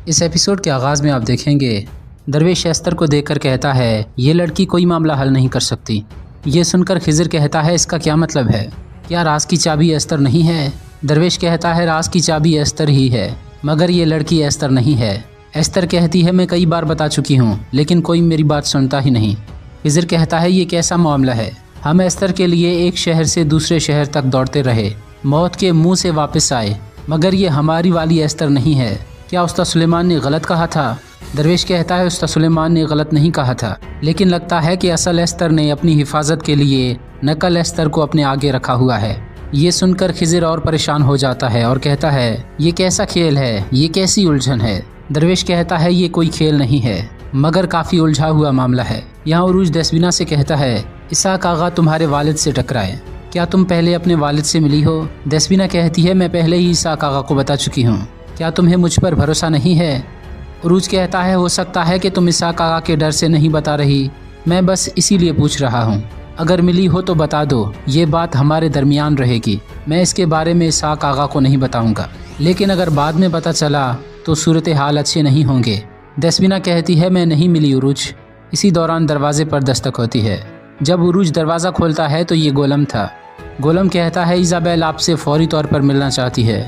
इस एपिसोड के आगाज़ में आप देखेंगे दरवेश एस्तर को देखकर कहता है ये लड़की कोई मामला हल नहीं कर सकती। ये सुनकर खिज़र कहता है इसका क्या मतलब है, क्या राज की चाबी एस्तर नहीं है? दरवेश कहता है राज की चाबी एस्तर ही है, मगर ये लड़की एस्तर नहीं है। एस्तर कहती है मैं कई बार बता चुकी हूँ लेकिन कोई मेरी बात सुनता ही नहीं। खिज़र कहता है ये कैसा मामला है, हम एस्तर के लिए एक शहर से दूसरे शहर तक दौड़ते रहे, मौत के मुंह से वापस आए, मगर ये हमारी वाली एस्तर नहीं है। क्या उस्ताद सुलेमान ने गलत कहा था? दरवेश कहता है उस्ताद सुलेमान ने गलत नहीं कहा था, लेकिन लगता है कि असल एस्तर ने अपनी हिफाजत के लिए नकल एस्तर को अपने आगे रखा हुआ है। ये सुनकर खिज़र और परेशान हो जाता है और कहता है ये कैसा खेल है, ये कैसी उलझन है? दरवेश कहता है ये कोई खेल नहीं है मगर काफ़ी उलझा हुआ मामला है। यहाँ उरूज दसबीना से कहता है इसाक आगा तुम्हारे वालिद से टकराए, क्या तुम पहले अपने वालिद से मिली हो? दसबीना कहती है मैं पहले ही इसाक आगा को बता चुकी हूँ, क्या तुम्हें मुझ पर भरोसा नहीं है? उरूज कहता है हो सकता है कि तुम इसाक आगा के डर से नहीं बता रही, मैं बस इसीलिए पूछ रहा हूँ। अगर मिली हो तो बता दो, ये बात हमारे दरमियान रहेगी। मैं इसके बारे में इसाक आगा को नहीं बताऊँगा, लेकिन अगर बाद में पता चला तो सूरत हाल अच्छे नहीं होंगे। दसबीना कहती है मैं नहीं मिली उरूज। इसी दौरान दरवाजे पर दस्तक होती है। जब उरूज दरवाज़ा खोलता है तो ये गोलम था। गोलम कहता है इज़ाबेल आपसे फौरी तौर पर मिलना चाहती है।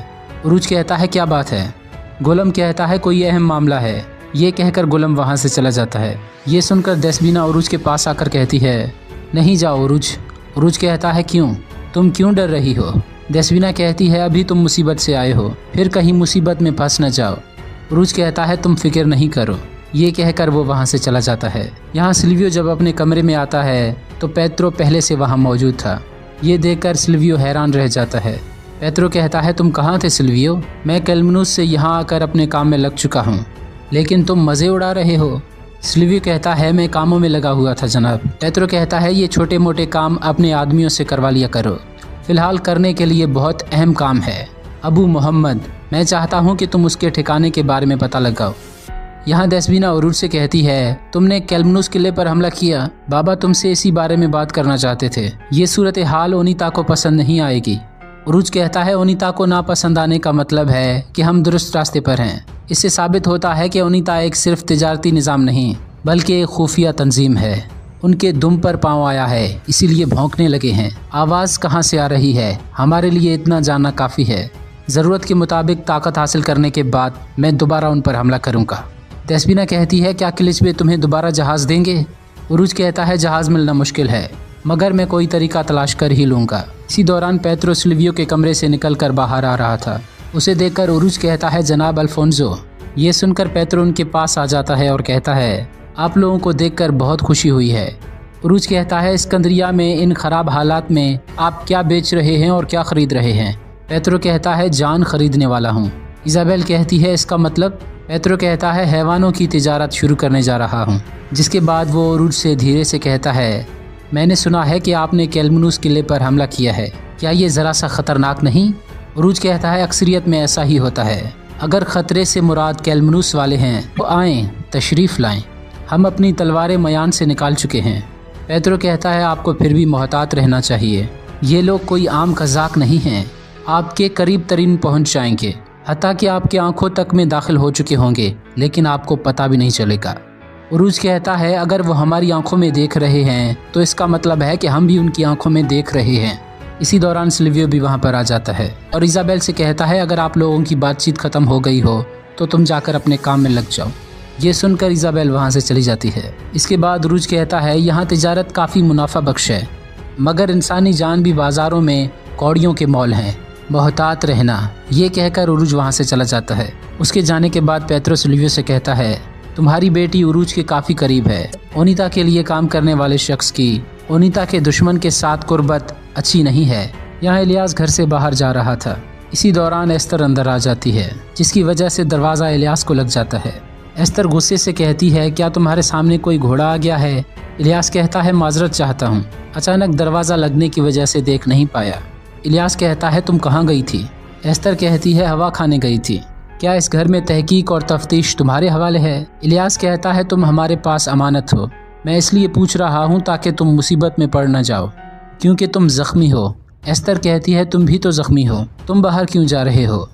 उरूज कहता है क्या बात है? गोलम कहता है कोई अहम मामला है। ये कहकर गोलम वहाँ से चला जाता है। ये सुनकर दसबीना उरूज के पास आकर कहती है नहीं जाओ उरूज। उरूज कहता है क्यों, तुम क्यों डर रही हो? दसबीना कहती है अभी तुम मुसीबत से आए हो, फिर कहीं मुसीबत में फंस न जाओ। उरूज कहता है तुम फिक्र नहीं करो। ये कहकर वो वहाँ से चला जाता है। यहाँ सिल्वियो जब अपने कमरे में आता है तो पेत्रो पहले से वहाँ मौजूद था। ये देखकर सिल्वियो हैरान रह जाता है। पेत्रो कहता है तुम कहाँ थे सिल्वियो? मैं कैलमनूस से यहाँ आकर अपने काम में लग चुका हूँ, लेकिन तुम मज़े उड़ा रहे हो। सिल्वियो कहता है मैं कामों में लगा हुआ था जनाब। पेत्रो कहता है ये छोटे मोटे काम अपने आदमियों से करवा लिया करो, फ़िलहाल करने के लिए बहुत अहम काम है। अबू मोहम्मद, मैं चाहता हूँ कि तुम उसके ठिकाने के बारे में पता लगाओ। यहाँ दसबीना उरूज से कहती है तुमने कैलमनूस किले पर हमला किया, बाबा तुमसे इसी बारे में बात करना चाहते थे। ये सूरत हाल ओनीता को पसंद नहीं आएगी। उरूज कहता है ओनीता को नापसंद आने का मतलब है कि हम दुरुस्त रास्ते पर हैं। इससे साबित होता है कि ओनीता एक सिर्फ तिजारती निज़ाम नहीं बल्कि एक खुफिया तंजीम है। उनके दुम पर पाँव आया है इसीलिए भौंकने लगे हैं। आवाज़ कहाँ से आ रही है हमारे लिए इतना जानना काफ़ी है। ज़रूरत के मुताबिक ताकत हासिल करने के बाद मैं दोबारा उन पर हमला करूँगा। दसबीना कहती है क्या किलिचबे तुम्हें दोबारा जहाज़ देंगे? उरूज कहता है जहाज़ मिलना मुश्किल है मगर मैं कोई तरीका तलाश कर ही लूँगा। इसी दौरान पेत्रो सिल्वियो के कमरे से निकलकर बाहर आ रहा था। उसे देखकर उरूज कहता है जनाब अल्फोंसो। ये सुनकर पेत्रो उनके पास आ जाता है और कहता है आप लोगों को देखकर बहुत खुशी हुई है। उरूज कहता है सिकंदरिया में इन खराब हालात में आप क्या बेच रहे हैं और क्या खरीद रहे हैं? पेत्रो कहता है जान खरीदने वाला हूँ। इज़ाबेल कहती है इसका मतलब? पेत्रो कहता है हैवानों की तिजारत शुरू करने जा रहा हूँ। जिसके बाद वो उरूज से धीरे से कहता है मैंने सुना है कि आपने कैलमनूस किले पर हमला किया है, क्या ये ज़रा सा ख़तरनाक नहीं? उरूज कहता है अक्सरियत में ऐसा ही होता है। अगर ख़तरे से मुराद कैलमनूस वाले हैं तो आएँ, तशरीफ़ लाएँ, हम अपनी तलवारें मयान से निकाल चुके हैं। पेत्रो कहता है आपको फिर भी मोहतात रहना चाहिए, ये लोग कोई आम कज़ाक नहीं हैं, आपके करीब तरीन पहुँच जाएंगे, हत्ता कि आपकी आंखों तक में दाखिल हो चुके होंगे लेकिन आपको पता भी नहीं चलेगा। उरूज कहता है अगर वो हमारी आंखों में देख रहे हैं तो इसका मतलब है कि हम भी उनकी आंखों में देख रहे हैं। इसी दौरान सिल्वियो भी वहाँ पर आ जाता है और इज़ाबेल से कहता है अगर आप लोगों की बातचीत ख़त्म हो गई हो तो तुम जाकर अपने काम में लग जाओ। ये सुनकर इज़ाबेल वहाँ से चली जाती है। इसके बाद उरूज कहता है यहाँ तिजारत काफ़ी मुनाफा बख्श है मगर इंसानी जान भी बाज़ारों में कौड़ियों के मौल हैं, मोहतात रहना। ये कहकर उरूज वहाँ से चला जाता है। उसके जाने के बाद पेत्रो सिल्वियो से कहता है तुम्हारी बेटी उरूज के काफ़ी करीब है। ओनीता के लिए काम करने वाले शख्स की ओनीता के दुश्मन के साथ कुर्बत अच्छी नहीं है। यहाँ इलियास घर से बाहर जा रहा था। इसी दौरान एस्तर अंदर आ जाती है जिसकी वजह से दरवाज़ा इलियास को लग जाता है। एस्तर गुस्से से कहती है क्या तुम्हारे सामने कोई घोड़ा आ गया है? इलियास कहता है माजरत चाहता हूँ, अचानक दरवाज़ा लगने की वजह से देख नहीं पाया। इलियास कहता है तुम कहाँ गई थी? एस्तर कहती है हवा खाने गई थी। क्या इस घर में तहकीक और तफ्तीश तुम्हारे हवाले है? इलियास कहता है तुम हमारे पास अमानत हो, मैं इसलिए पूछ रहा हूँ ताकि तुम मुसीबत में पड़ न जाओ क्योंकि तुम ज़ख्मी हो। एस्तर कहती है तुम भी तो ज़ख्मी हो, तुम बाहर क्यों जा रहे हो?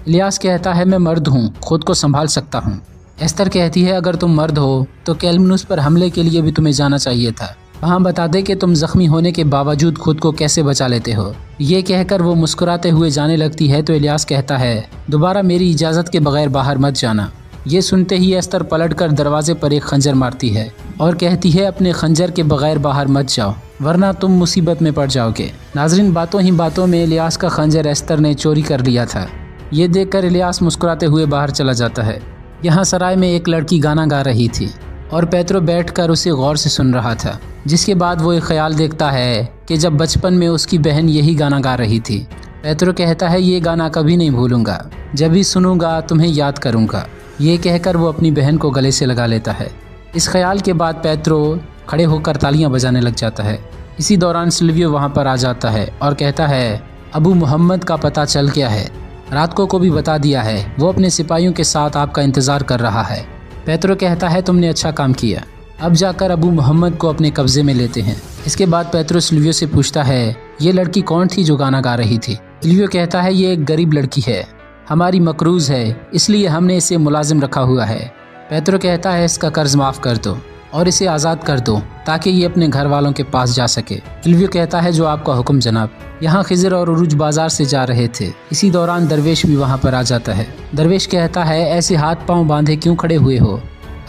इलियास कहता है मैं मर्द हूँ, खुद को संभाल सकता हूँ। एस्तर कहती है अगर तुम मर्द हो तो कैलमनुस पर हमले के लिए भी तुम्हें जाना चाहिए था। वहाँ बता दे कि तुम जख्मी होने के बावजूद खुद को कैसे बचा लेते हो। ये कहकर वो मुस्कुराते हुए जाने लगती है तो इलियास कहता है दोबारा मेरी इजाज़त के बगैर बाहर मत जाना। ये सुनते ही एस्तर पलटकर दरवाजे पर एक खंजर मारती है और कहती है अपने खंजर के बगैर बाहर मत जाओ वरना तुम मुसीबत में पड़ जाओगे। नाजरीन, बातों ही बातों में इलियास का खंजर एस्तर ने चोरी कर लिया था। ये देखकर इलियास मुस्कुराते हुए बाहर चला जाता है। यहाँ सराय में एक लड़की गाना गा रही थी और पेत्रो बैठकर उसे गौर से सुन रहा था। जिसके बाद वो एक ख्याल देखता है कि जब बचपन में उसकी बहन यही गाना गा रही थी। पेत्रो कहता है ये गाना कभी नहीं भूलूंगा, जब भी सुनूंगा तुम्हें याद करूंगा। ये कहकर वो अपनी बहन को गले से लगा लेता है। इस ख्याल के बाद पेत्रो खड़े होकर तालियां बजाने लग जाता है। इसी दौरान सिल्वियो वहां पर आ जाता है और कहता है अबू मोहम्मद का पता चल गया है, रात को भी बता दिया है, वो अपने सिपाहियों के साथ आपका इंतज़ार कर रहा है। पेत्रो कहता है तुमने अच्छा काम किया, अब जाकर अबू मोहम्मद को अपने कब्जे में लेते हैं। इसके बाद पेत्रो सिल्वियो से पूछता है ये लड़की कौन थी जो गाना गा रही थी। सिल्वियो कहता है ये एक गरीब लड़की है, हमारी मकरूज है, इसलिए हमने इसे मुलाजिम रखा हुआ है। पेत्रो कहता है इसका कर्ज माफ़ कर दो और इसे आज़ाद कर दो ताकि ये अपने घर वालों के पास जा सके। सिल्वियो कहता है जो आपका हुक्म जनाब। यहाँ खिजर और उरूज बाजार से जा रहे थे। इसी दौरान दरवेश भी वहाँ पर आ जाता है। दरवेश कहता है ऐसे हाथ पांव बांधे क्यों खड़े हुए हो,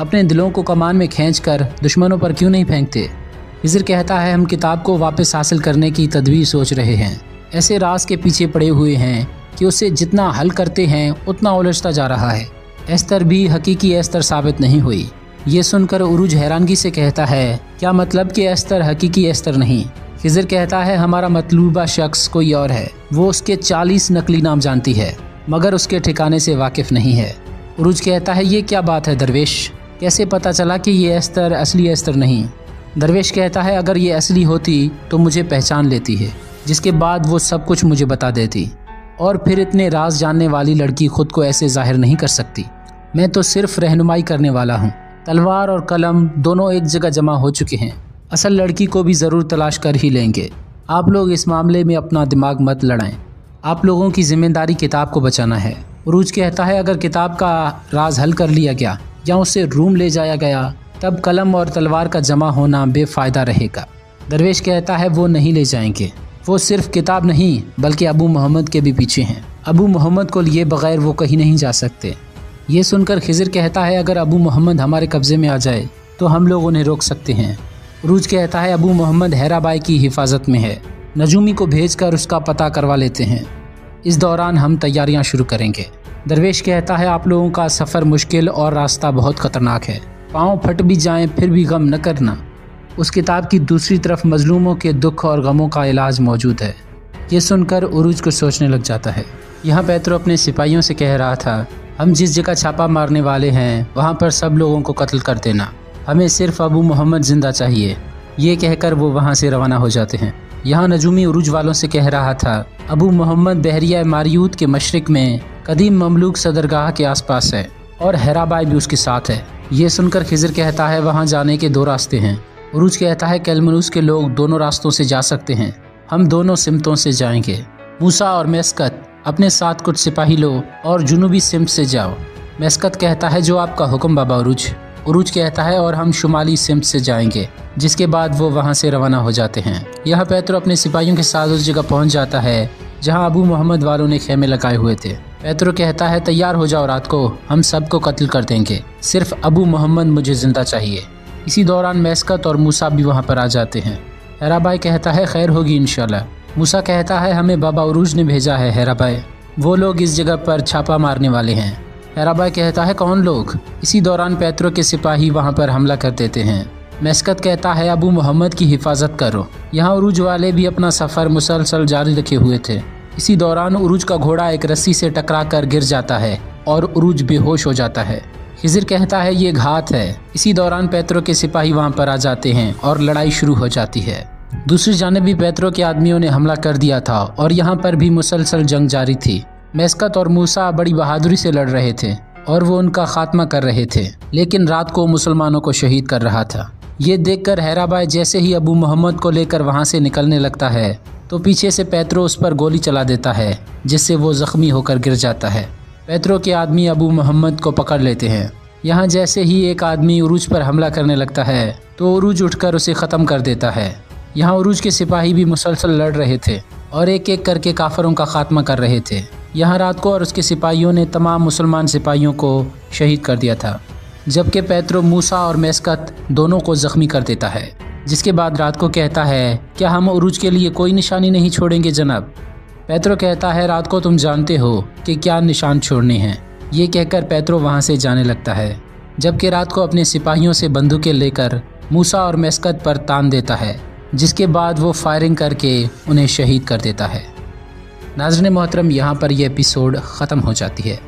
अपने दिलों को कमान में खींचकर दुश्मनों पर क्यों नहीं फेंकते। खिजर कहता है हम किताब को वापस हासिल करने की तदबीर सोच रहे हैं, ऐसे राज के पीछे पड़े हुए हैं कि उसे जितना हल करते हैं उतना उलझता जा रहा है। एस्तर भी हकीकी एस्तर साबित नहीं हुई। ये सुनकर उरूज हैरानगी से कहता है क्या मतलब कि एस्तर हकीकी एस्तर नहीं। खिजर कहता है हमारा मतलूबा शख्स कोई और है, वो उसके 40 नकली नाम जानती है मगर उसके ठिकाने से वाकिफ नहीं है। उरूज कहता है ये क्या बात है दरवेश, कैसे पता चला कि ये एस्तर असली एस्तर नहीं। दरवेश कहता है अगर ये असली होती तो मुझे पहचान लेती है, जिसके बाद वो सब कुछ मुझे बता देती और फिर इतने राज जानने वाली लड़की खुद को ऐसे जाहिर नहीं कर सकती। मैं तो सिर्फ रहनुमाई करने वाला हूँ। तलवार और कलम दोनों एक जगह जमा हो चुके हैं, असल लड़की को भी ज़रूर तलाश कर ही लेंगे। आप लोग इस मामले में अपना दिमाग मत लड़ाएं, आप लोगों की जिम्मेदारी किताब को बचाना है। उरूज कहता है अगर किताब का राज हल कर लिया गया या उसे रूम ले जाया गया तब कलम और तलवार का जमा होना बेफ़ायदा रहेगा। दरवेश कहता है वो नहीं ले जाएंगे, वो सिर्फ किताब नहीं बल्कि अबू मोहम्मद के भी पीछे हैं। अबू मोहम्मद को लिए बगैर वो कहीं नहीं जा सकते। ये सुनकर खिजर कहता है अगर अबू मोहम्मद हमारे कब्जे में आ जाए तो हम लोग उन्हें रोक सकते हैं। उरूज कहता है अबू मोहम्मद हैराबाई की हिफाजत में है, नजूमी को भेजकर उसका पता करवा लेते हैं। इस दौरान हम तैयारियां शुरू करेंगे। दरवेश कहता है आप लोगों का सफ़र मुश्किल और रास्ता बहुत ख़तरनाक है, पाँव फट भी जाएं फिर भी गम न करना। उस किताब की दूसरी तरफ मजलूमों के दुख और गमों का इलाज मौजूद है। ये सुनकर उरूज को सोचने लग जाता है। यहाँ पेत्रो अपने सिपाहियों से कह रहा था हम जिस जगह छापा मारने वाले हैं वहाँ पर सब लोगों को कत्ल कर देना, हमें सिर्फ अबू मोहम्मद जिंदा चाहिए। ये कहकर वो वहाँ से रवाना हो जाते हैं। यहाँ नजूमी उरूज वालों से कह रहा था अबू मोहम्मद बहरिया मारियूत के मशरिक में कदीम ममलूक सदरगाह के आसपास है और हैराबाई भी उसके साथ है। ये सुनकर खिजर कहता है वहाँ जाने के 2 रास्ते हैं। उरूज कहता है कैलमनुस के लोग दोनों रास्तों से जा सकते हैं, हम दोनों सिमतों से जाएंगे। मूसा और मेस्कत अपने साथ कुछ सिपाही लो और जुनूबी सिमत से जाओ। मेस्कत कहता है जो आपका हुक्म बाबा उरूज। उरूज कहता है और हम शुमाली सिमत से जाएंगे, जिसके बाद वो वहाँ से रवाना हो जाते हैं। यहाँ पेत्रो अपने सिपाहियों के साथ उस जगह पहुँच जाता है जहाँ अबू मोहम्मद वालों ने खेमे लगाए हुए थे। पेत्रो कहता है तैयार हो जाओ, रात को हम सबको कत्ल कर देंगे, सिर्फ अबू मोहम्मद मुझे जिंदा चाहिए। इसी दौरान मेस्कत और मूसा भी वहाँ पर आ जाते हैं। हैराबाई कहता है खैर होगी इंशाल्लाह। मूसा कहता है हमें बाबा उरूज ने भेजा है हैराबाई, वो लोग इस जगह पर छापा मारने वाले हैं। हैराबाई कहता है कौन लोग। इसी दौरान पेत्रो के सिपाही वहाँ पर हमला कर देते हैं। मेस्कत कहता है अबू मोहम्मद की हिफाजत करो। यहाँ उरूज वाले भी अपना सफ़र मुसलसल जारी रखे हुए थे। इसी दौरान उरूज का घोड़ा एक रस्सी से टकरा कर गिर जाता है और उरूज बेहोश हो जाता है। खिजर कहता है ये घात है। इसी दौरान पेत्रो के सिपाही वहाँ पर आ जाते हैं और लड़ाई शुरू हो जाती है। दूसरी जानिब भी पेत्रो के आदमियों ने हमला कर दिया था और यहाँ पर भी मुसलसल जंग जारी थी। मेस्कत और मूसा बड़ी बहादुरी से लड़ रहे थे और वो उनका खात्मा कर रहे थे, लेकिन रात को मुसलमानों को शहीद कर रहा था। ये देखकर हैराबाई जैसे ही अबू मोहम्मद को लेकर वहाँ से निकलने लगता है तो पीछे से पेत्रो उस पर गोली चला देता है, जिससे वो जख्मी होकर गिर जाता है। पेत्रो के आदमी अबू मोहम्मद को पकड़ लेते हैं। यहाँ जैसे ही एक आदमी उरूज पर हमला करने लगता है तो उरूज उठकर उसे ख़त्म कर देता है। यहाँ उरूज के सिपाही भी मुसलसल लड़ रहे थे और एक एक करके काफरों का खात्मा कर रहे थे। यहाँ रात को और उसके सिपाहियों ने तमाम मुसलमान सिपाहियों को शहीद कर दिया था, जबकि पेत्रो मूसा और मेस्कत दोनों को ज़ख्मी कर देता है। जिसके बाद रात को कहता है, क्या हम उरूज के लिए कोई निशानी नहीं छोड़ेंगे जनाब? पेत्रो कहता है, रात को तुम जानते हो कि क्या निशान छोड़ने हैं। ये कहकर पेत्रो वहाँ से जाने लगता है, जबकि रात को अपने सिपाहियों से बंदूकें लेकर मूसा और मेस्कत पर तान देता है, जिसके बाद वो फायरिंग करके उन्हें शहीद कर देता है। नाज़रीन मोहतरम, यहाँ पर यह एपिसोड ख़त्म हो जाती है।